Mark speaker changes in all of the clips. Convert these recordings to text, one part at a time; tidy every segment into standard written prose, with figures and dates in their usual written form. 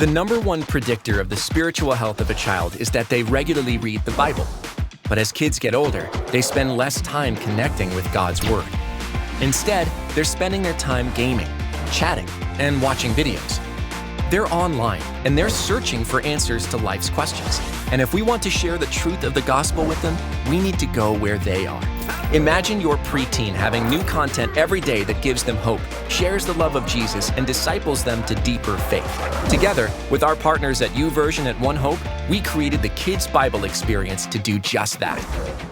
Speaker 1: The number one predictor of the spiritual health of a child is that they regularly read the Bible. But as kids get older, they spend less time connecting with God's Word. Instead, they're spending their time gaming, chatting, and watching videos. They're online, and they're searching for answers to life's questions. And if we want to share the truth of the gospel with them, we need to go where they are. Imagine your preteen having new content every day that gives them hope, shares the love of Jesus, and disciples them to deeper faith. Together, with our partners at YouVersion at One Hope, we created the Kids Bible Experience to do just that.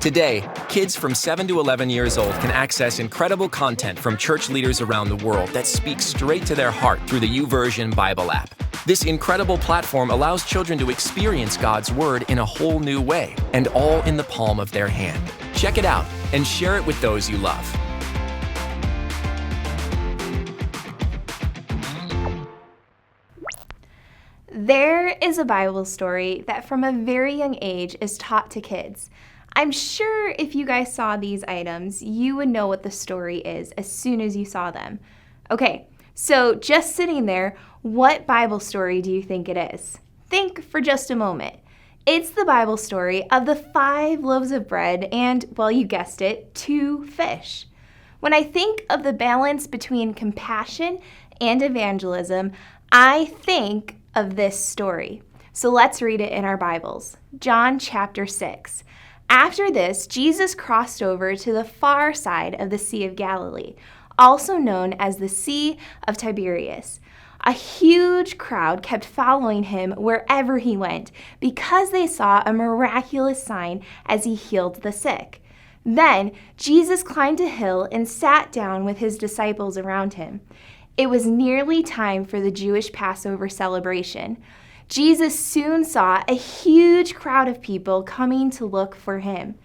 Speaker 1: Today, kids from 7 to 11 years old can access incredible content from church leaders around the world that speaks straight to their heart through the YouVersion Bible app. This incredible platform allows children to experience God's Word in a whole new way, and all in the palm of their hand. Check it out and share it with those you love.
Speaker 2: There is a Bible story that from a very young age is taught to kids. I'm sure if you guys saw these items, you would know what the story is as soon as you saw them. Okay, so just sitting there, what Bible story do you think it is? Think for just a moment. It's the Bible story of the 5 loaves of bread and, well, you guessed it, 2 fish. When I think of the balance between compassion and evangelism, I think of this story. So let's read it in our Bibles. John chapter 6. After this, Jesus crossed over to the far side of the Sea of Galilee, also known as the Sea of Tiberias. A huge crowd kept following him wherever he went because they saw a miraculous sign as he healed the sick. Then Jesus climbed a hill and sat down with his disciples around him. It was nearly time for the Jewish Passover celebration. Jesus soon saw a huge crowd of people coming to look for him.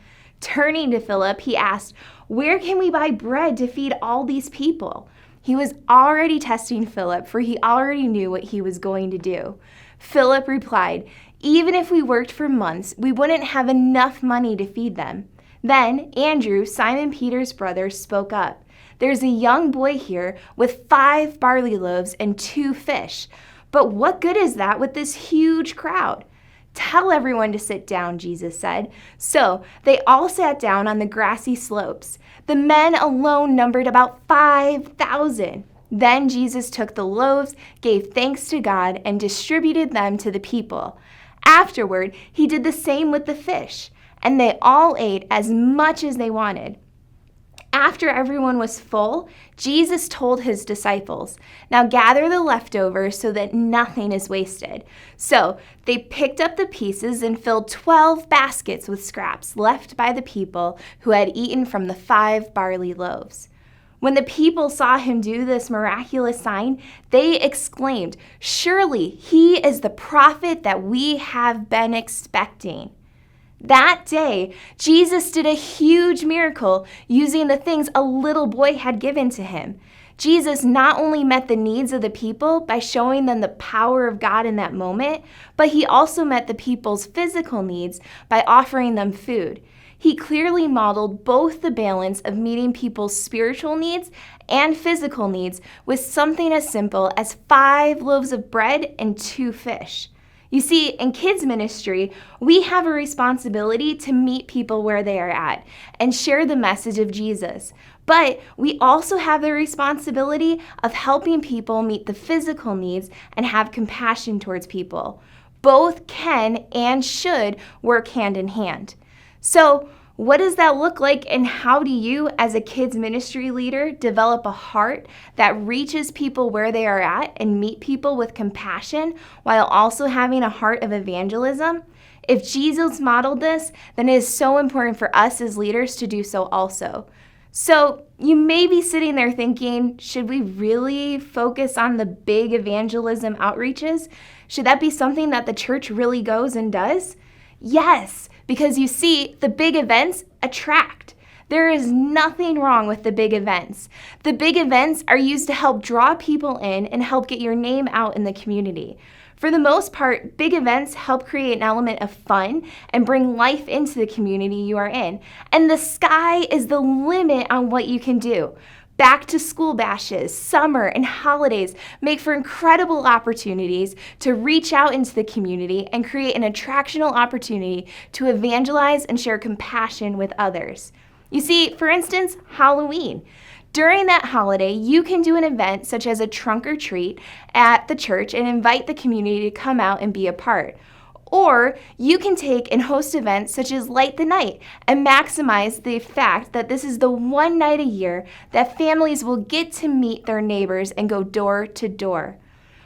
Speaker 2: Turning to Philip, he asked, "Where can we buy bread to feed all these people?" He was already testing Philip, for he already knew what he was going to do. Philip replied, "Even if we worked for months, we wouldn't have enough money to feed them." Then Andrew, Simon Peter's brother, spoke up. "There's a young boy here with 5 barley loaves and 2 fish. But what good is that with this huge crowd?" "Tell everyone to sit down," Jesus said. So they all sat down on the grassy slopes. The men alone numbered about 5,000. Then Jesus took the loaves, gave thanks to God, and distributed them to the people. Afterward, he did the same with the fish, and they all ate as much as they wanted. After everyone was full, Jesus told his disciples, "Now gather the leftovers so that nothing is wasted." So they picked up the pieces and filled 12 baskets with scraps left by the people who had eaten from the 5 barley loaves. When the people saw him do this miraculous sign, they exclaimed, "Surely he is the prophet that we have been expecting." That day, Jesus did a huge miracle using the things a little boy had given to him. Jesus not only met the needs of the people by showing them the power of God in that moment, but he also met the people's physical needs by offering them food. He clearly modeled both the balance of meeting people's spiritual needs and physical needs with something as simple as 5 loaves of bread and 2 fish. You see, in kids ministry, we have a responsibility to meet people where they are at and share the message of Jesus. But we also have the responsibility of helping people meet the physical needs and have compassion towards people. Both can and should work hand in hand. So, what does that look like, and how do you, as a kids ministry leader, develop a heart that reaches people where they are at and meet people with compassion while also having a heart of evangelism? If Jesus modeled this, then it is so important for us as leaders to do so also. So you may be sitting there thinking, should we really focus on the big evangelism outreaches? Should that be something that the church really goes and does? Yes, because you see, the big events attract. There is nothing wrong with the big events. The big events are used to help draw people in and help get your name out in the community. For the most part, big events help create an element of fun and bring life into the community you are in. And the sky is the limit on what you can do. Back to school bashes, summer, and holidays make for incredible opportunities to reach out into the community and create an attractional opportunity to evangelize and share compassion with others. You see, for instance, Halloween. During that holiday, you can do an event such as a trunk or treat at the church and invite the community to come out and be a part. Or you can take and host events such as Light the Night and maximize the fact that this is the one night a year that families will get to meet their neighbors and go door to door.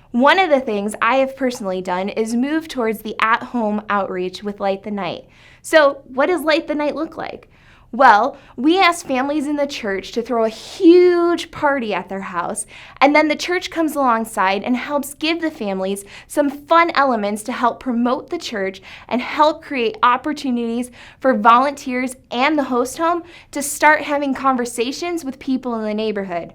Speaker 2: One of the things I have personally done is move towards the at-home outreach with Light the Night. So what does Light the Night look like? Well, we ask families in the church to throw a huge party at their house, and then the church comes alongside and helps give the families some fun elements to help promote the church and help create opportunities for volunteers and the host home to start having conversations with people in the neighborhood.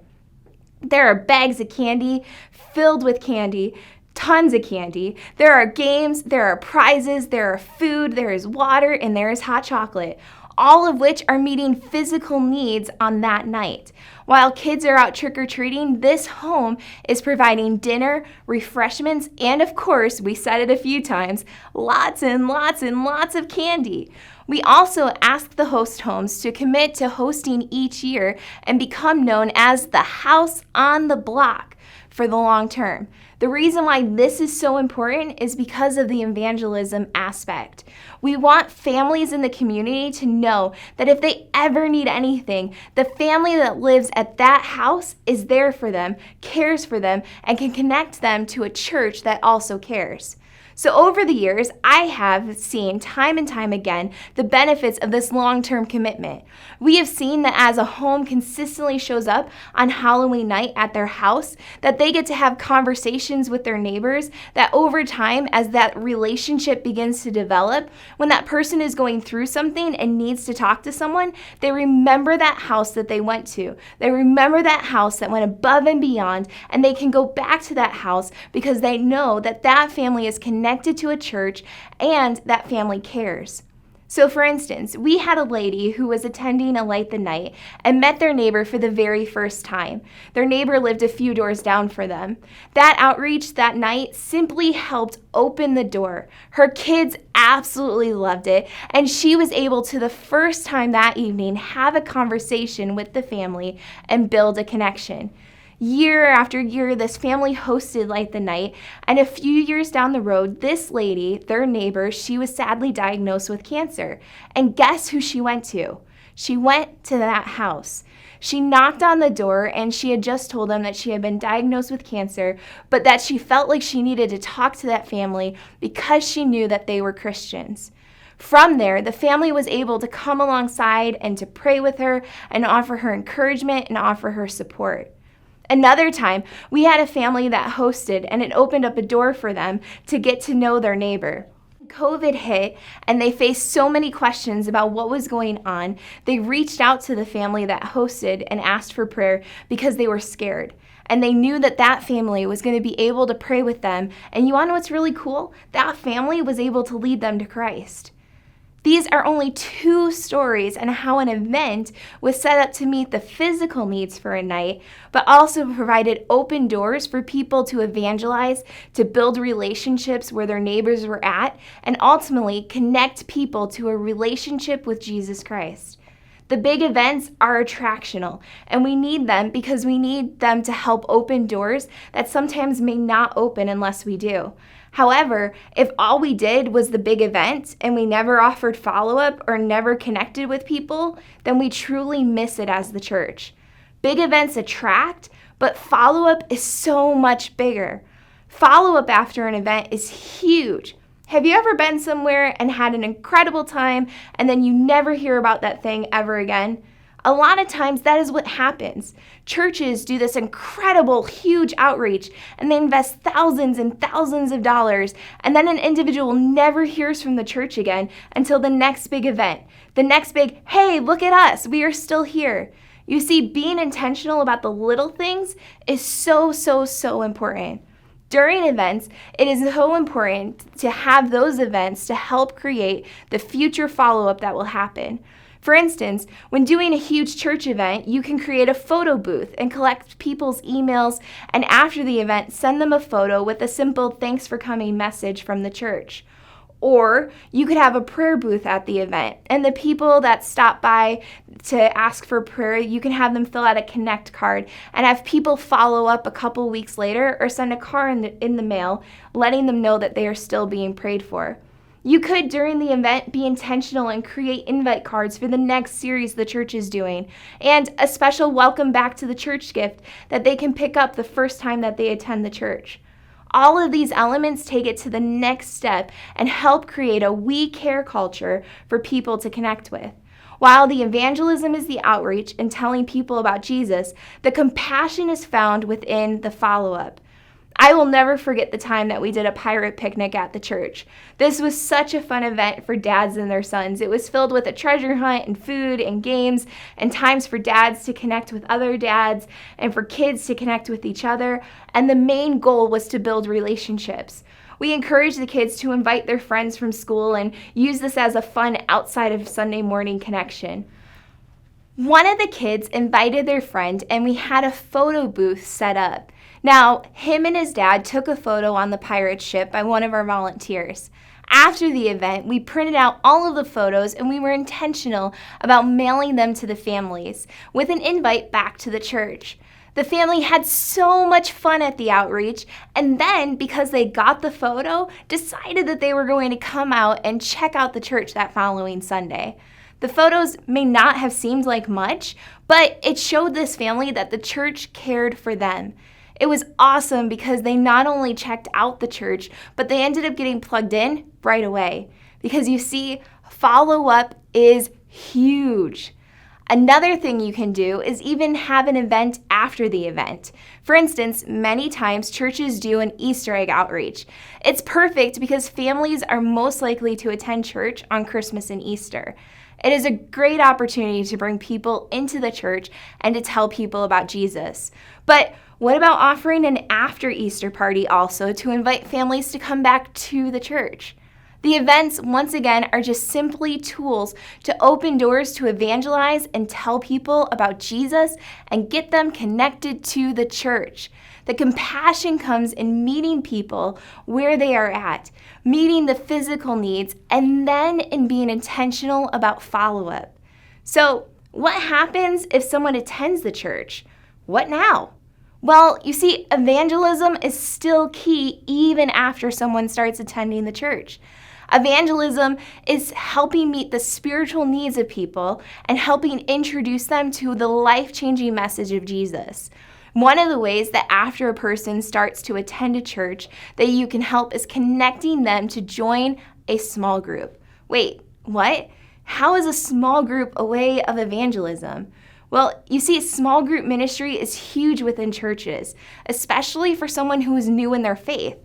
Speaker 2: There are bags of candy filled with candy, tons of candy. There are games, there are prizes, there are food, there is water, and there is hot chocolate, all of which are meeting physical needs on that night. While kids are out trick-or-treating, this home is providing dinner, refreshments, and of course, we said it a few times, lots and lots and lots of candy. We also ask the host homes to commit to hosting each year and become known as the house on the block for the long term. The reason why this is so important is because of the evangelism aspect. We want families in the community to know that if they ever need anything, the family that lives at that house is there for them, cares for them, and can connect them to a church that also cares. So over the years, I have seen time and time again the benefits of this long-term commitment. We have seen that as a home consistently shows up on Halloween night at their house, that they get to have conversations with their neighbors, that over time, as that relationship begins to develop, when that person is going through something and needs to talk to someone, they remember that house that they went to. They remember that house that went above and beyond, and they can go back to that house because they know that that family is connected to a church and that family cares. So for instance, we had a lady who was attending a Light the Night and met their neighbor for the very first time. Their neighbor lived a few doors down for them. That outreach that night simply helped open the door. Her kids absolutely loved it, and she was able to, the first time that evening, have a conversation with the family and build a connection. Year after year, this family hosted Light the Night, and a few years down the road, this lady, their neighbor, she was sadly diagnosed with cancer. And guess who she went to? She went to that house. She knocked on the door, and she had just told them that she had been diagnosed with cancer, but that she felt like she needed to talk to that family because she knew that they were Christians. From there, the family was able to come alongside and to pray with her and offer her encouragement and offer her support. Another time, we had a family that hosted, and it opened up a door for them to get to know their neighbor. COVID hit, and they faced so many questions about what was going on. They reached out to the family that hosted and asked for prayer because they were scared. And they knew that that family was going to be able to pray with them. And you want to know what's really cool? That family was able to lead them to Christ. These are only two stories on how an event was set up to meet the physical needs for a night, but also provided open doors for people to evangelize, to build relationships where their neighbors were at, and ultimately connect people to a relationship with Jesus Christ. The big events are attractional, and we need them because we need them to help open doors that sometimes may not open unless we do. However, if all we did was the big event and we never offered follow-up or never connected with people, then we truly miss it as the church. Big events attract, but follow-up is so much bigger. Follow-up after an event is huge. Have you ever been somewhere and had an incredible time and then you never hear about that thing ever again? A lot of times that is what happens. Churches do this incredible, huge outreach, and they invest thousands and thousands of dollars, and then an individual never hears from the church again until the next big event. The next big, hey, look at us, we are still here. You see, being intentional about the little things is so important. During events, it is so important to have those events to help create the future follow-up that will happen. For instance, when doing a huge church event, you can create a photo booth and collect people's emails, and after the event, send them a photo with a simple "thanks for coming" message from the church. Or you could have a prayer booth at the event, and the people that stop by to ask for prayer, you can have them fill out a Connect card and have people follow up a couple weeks later or send a card in the mail letting them know that they are still being prayed for. You could, during the event, be intentional and create invite cards for the next series the church is doing, and a special welcome back to the church gift that they can pick up the first time that they attend the church. All of these elements take it to the next step and help create a we care culture for people to connect with. While the evangelism is the outreach and telling people about Jesus, the compassion is found within the follow-up. I will never forget the time that we did a pirate picnic at the church. This was such a fun event for dads and their sons. It was filled with a treasure hunt and food and games and times for dads to connect with other dads and for kids to connect with each other. And the main goal was to build relationships. We encouraged the kids to invite their friends from school and use this as a fun outside of Sunday morning connection. One of the kids invited their friend and we had a photo booth set up. Now, him and his dad took a photo on the pirate ship by one of our volunteers. After the event, we printed out all of the photos and we were intentional about mailing them to the families with an invite back to the church. The family had so much fun at the outreach, and then, because they got the photo, decided that they were going to come out and check out the church that following Sunday. The photos may not have seemed like much, but it showed this family that the church cared for them. It was awesome because they not only checked out the church, but they ended up getting plugged in right away. Because you see, follow-up is huge. Another thing you can do is even have an event after the event. For instance, many times churches do an Easter egg outreach. It's perfect because families are most likely to attend church on Christmas and Easter. It is a great opportunity to bring people into the church and to tell people about Jesus. But what about offering an after Easter party also to invite families to come back to the church? The events, once again, are just simply tools to open doors to evangelize and tell people about Jesus and get them connected to the church. The compassion comes in meeting people where they are at, meeting the physical needs, and then in being intentional about follow-up. So, what happens if someone attends the church? What now? Well, you see, evangelism is still key even after someone starts attending the church. Evangelism is helping meet the spiritual needs of people and helping introduce them to the life-changing message of Jesus. One of the ways that after a person starts to attend a church that you can help is connecting them to join a small group. Wait, what? How is a small group a way of evangelism? Well, you see, small group ministry is huge within churches, especially for someone who is new in their faith.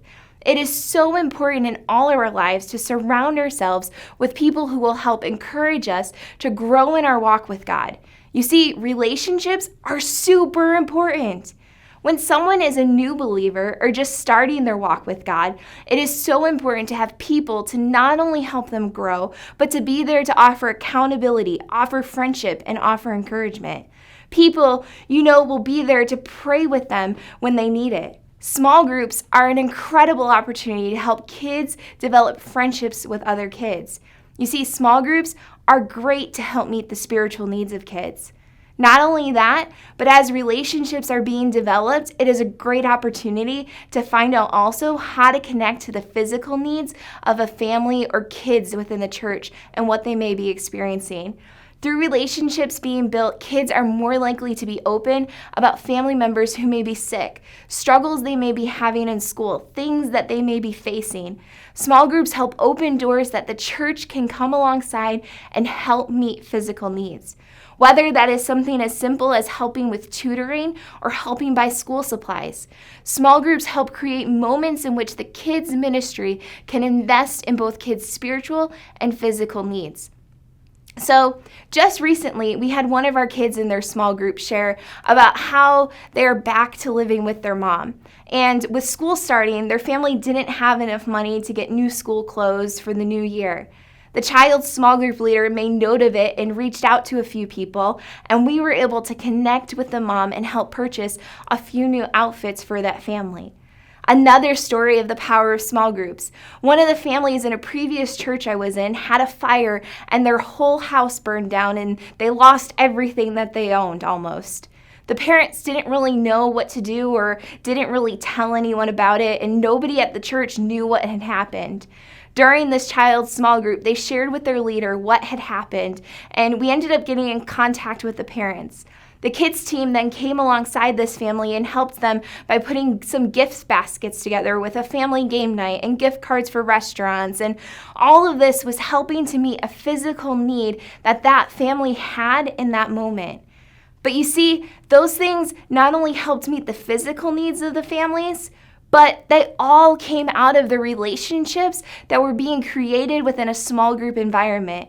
Speaker 2: It is so important in all of our lives to surround ourselves with people who will help encourage us to grow in our walk with God. You see, relationships are super important. When someone is a new believer or just starting their walk with God, it is so important to have people to not only help them grow, but to be there to offer accountability, offer friendship, and offer encouragement. People, will be there to pray with them when they need it. Small groups are an incredible opportunity to help kids develop friendships with other kids. You see, small groups are great to help meet the spiritual needs of kids. Not only that, but as relationships are being developed, it is a great opportunity to find out also how to connect to the physical needs of a family or kids within the church and what they may be experiencing. Through relationships being built, kids are more likely to be open about family members who may be sick, struggles they may be having in school, things that they may be facing. Small groups help open doors that the church can come alongside and help meet physical needs. Whether that is something as simple as helping with tutoring or helping buy school supplies. Small groups help create moments in which the kids' ministry can invest in both kids' spiritual and physical needs. So just recently, we had one of our kids in their small group share about how they're back to living with their mom. And with school starting, their family didn't have enough money to get new school clothes for the new year. The child's small group leader made note of it and reached out to a few people, and we were able to connect with the mom and help purchase a few new outfits for that family. Another story of the power of small groups. One of the families in a previous church I was in had a fire and their whole house burned down and they lost everything that they owned almost. The parents didn't really know what to do or didn't really tell anyone about it, and nobody at the church knew what had happened. During this child's small group, they shared with their leader what had happened, and we ended up getting in contact with the parents. The kids team then came alongside this family and helped them by putting some gift baskets together with a family game night and gift cards for restaurants. And all of this was helping to meet a physical need that that family had in that moment. But you see, those things not only helped meet the physical needs of the families, but they all came out of the relationships that were being created within a small group environment.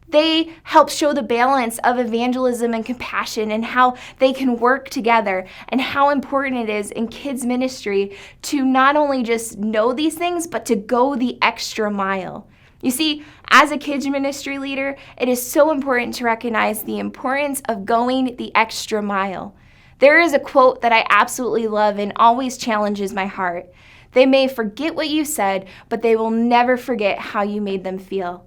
Speaker 2: They help show the balance of evangelism and compassion and how they can work together and how important it is in kids' ministry to not only just know these things, but to go the extra mile. You see, as a kids ministry leader, it is so important to recognize the importance of going the extra mile. There is a quote that I absolutely love and always challenges my heart. They may forget what you said, but they will never forget how you made them feel.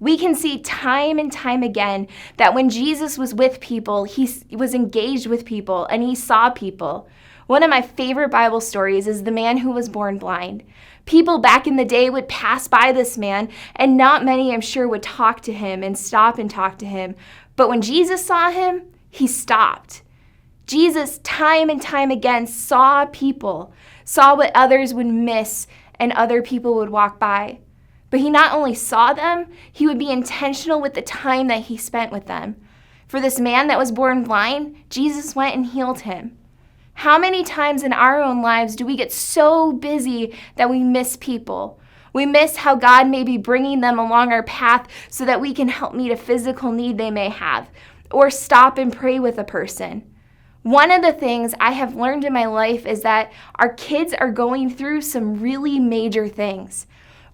Speaker 2: We can see time and time again that when Jesus was with people, he was engaged with people and he saw people. One of my favorite Bible stories is the man who was born blind. People back in the day would pass by this man, and not many, I'm sure, would talk to him and stop and talk to him. But when Jesus saw him, he stopped. Jesus, time and time again, saw people, saw what others would miss and other people would walk by. But he not only saw them, he would be intentional with the time that he spent with them. For this man that was born blind, Jesus went and healed him. How many times in our own lives do we get so busy that we miss people? We miss how God may be bringing them along our path so that we can help meet a physical need they may have, or stop and pray with a person. One of the things I have learned in my life is that our kids are going through some really major things.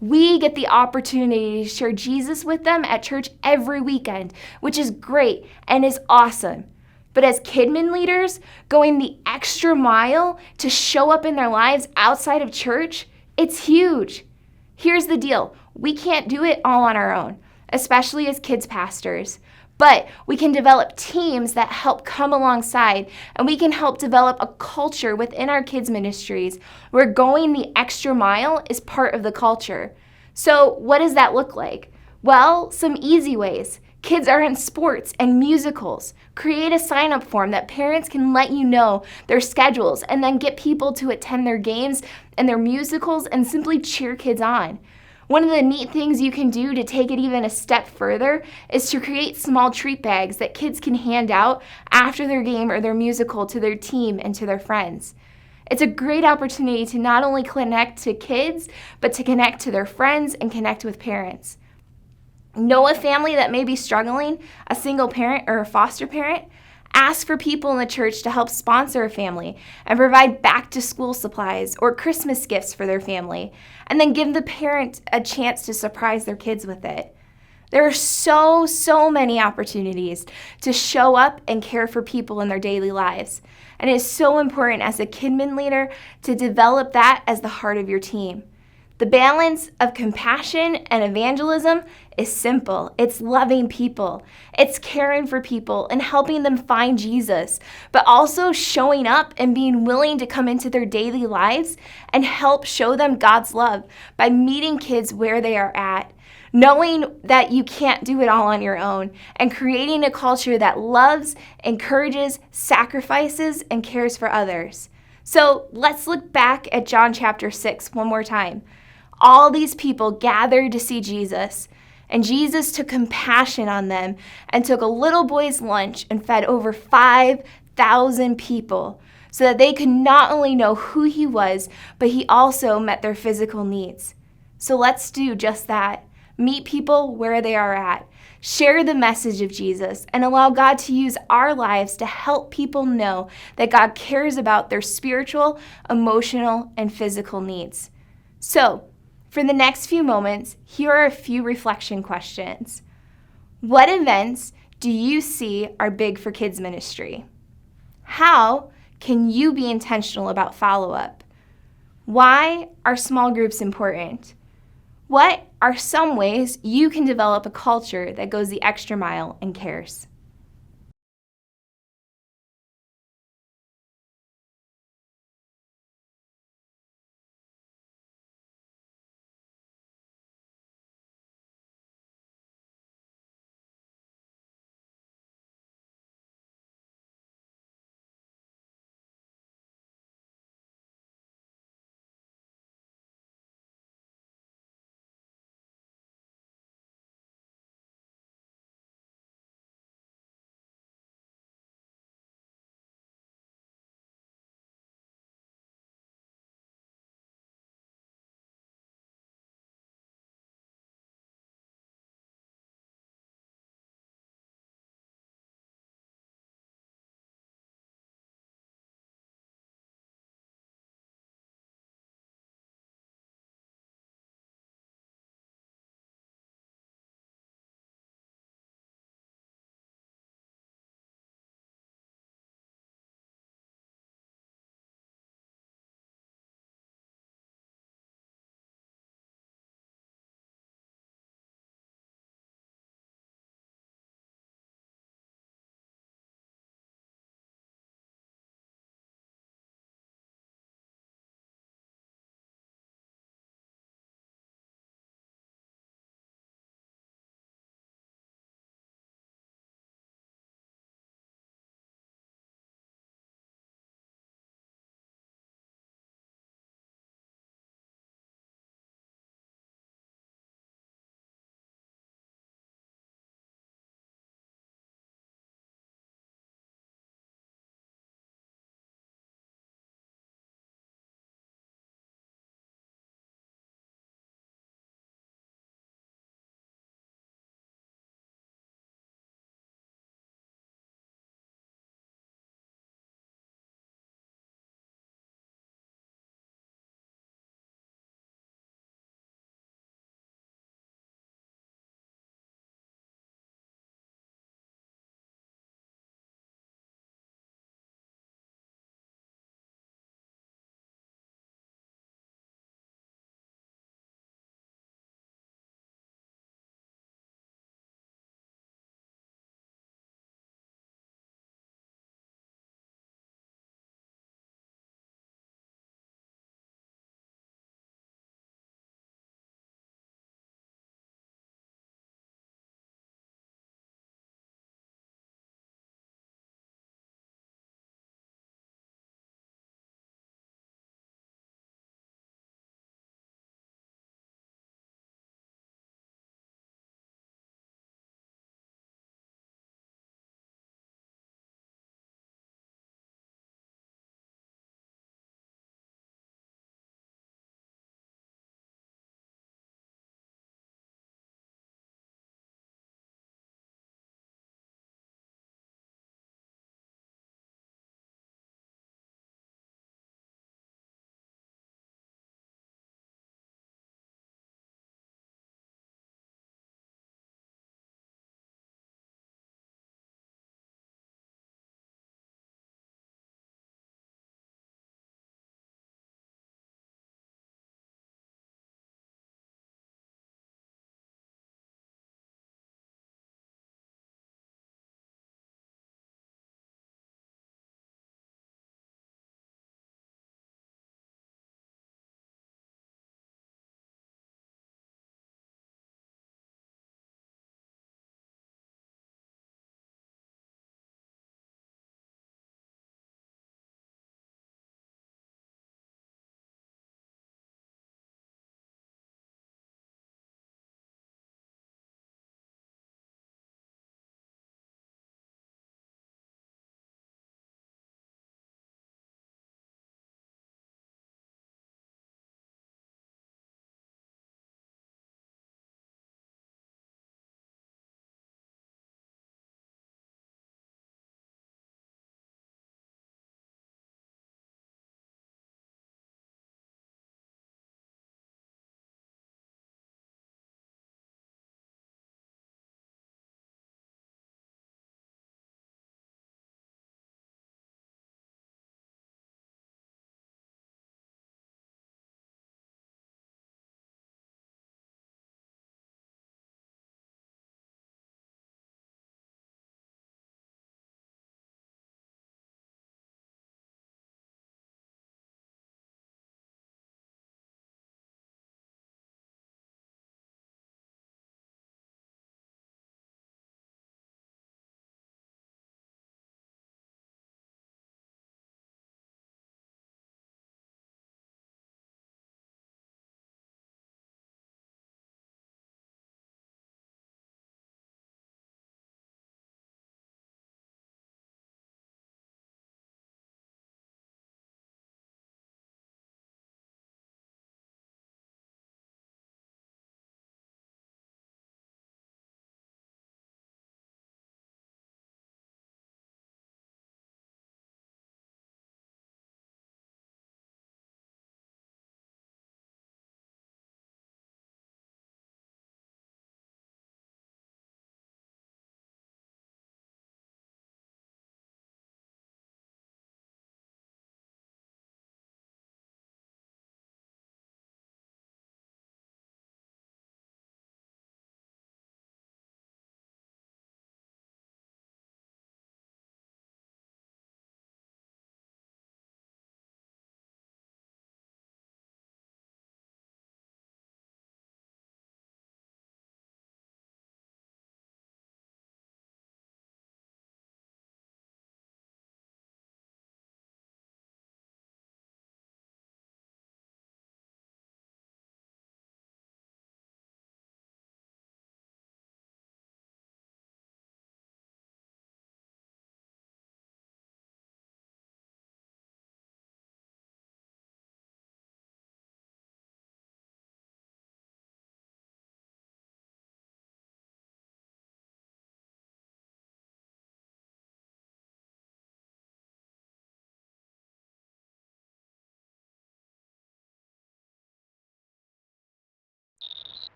Speaker 2: We get the opportunity to share Jesus with them at church every weekend, which is great and is awesome. But as kidmin leaders, going the extra mile to show up in their lives outside of church, it's huge. Here's the deal. We can't do it all on our own, especially as kids pastors. But we can develop teams that help come alongside, and we can help develop a culture within our kids' ministries where going the extra mile is part of the culture. So what does that look like? Well, some easy ways. Kids are in sports and musicals. Create a sign-up form that parents can let you know their schedules and then get people to attend their games and their musicals and simply cheer kids on. One of the neat things you can do to take it even a step further is to create small treat bags that kids can hand out after their game or their musical to their team and to their friends. It's a great opportunity to not only connect to kids, but to connect to their friends and connect with parents. Know a family that may be struggling, a single parent or a foster parent? Ask for people in the church to help sponsor a family and provide back-to-school supplies or Christmas gifts for their family, and then give the parent a chance to surprise their kids with it. There are so many opportunities to show up and care for people in their daily lives, and it is so important as a kidmin leader to develop that as the heart of your team. The balance of compassion and evangelism is simple. It's loving people. It's caring for people and helping them find Jesus, but also showing up and being willing to come into their daily lives and help show them God's love by meeting kids where they are at, knowing that you can't do it all on your own, and creating a culture that loves, encourages, sacrifices, and cares for others. So let's look back at John chapter 6 one more time. All these people gathered to see Jesus, and Jesus took compassion on them and took a little boy's lunch and fed over 5,000 people so that they could not only know who he was, but he also met their physical needs. So let's do just that. Meet people where they are at. Share the message of Jesus and allow God to use our lives to help people know that God cares about their spiritual, emotional, and physical needs. So, For the next few moments, here are a few reflection questions. What events do you see are big for kids ministry? How can you be intentional about follow-up? Why are small groups important? What are some ways you can develop a culture that goes the extra mile and cares?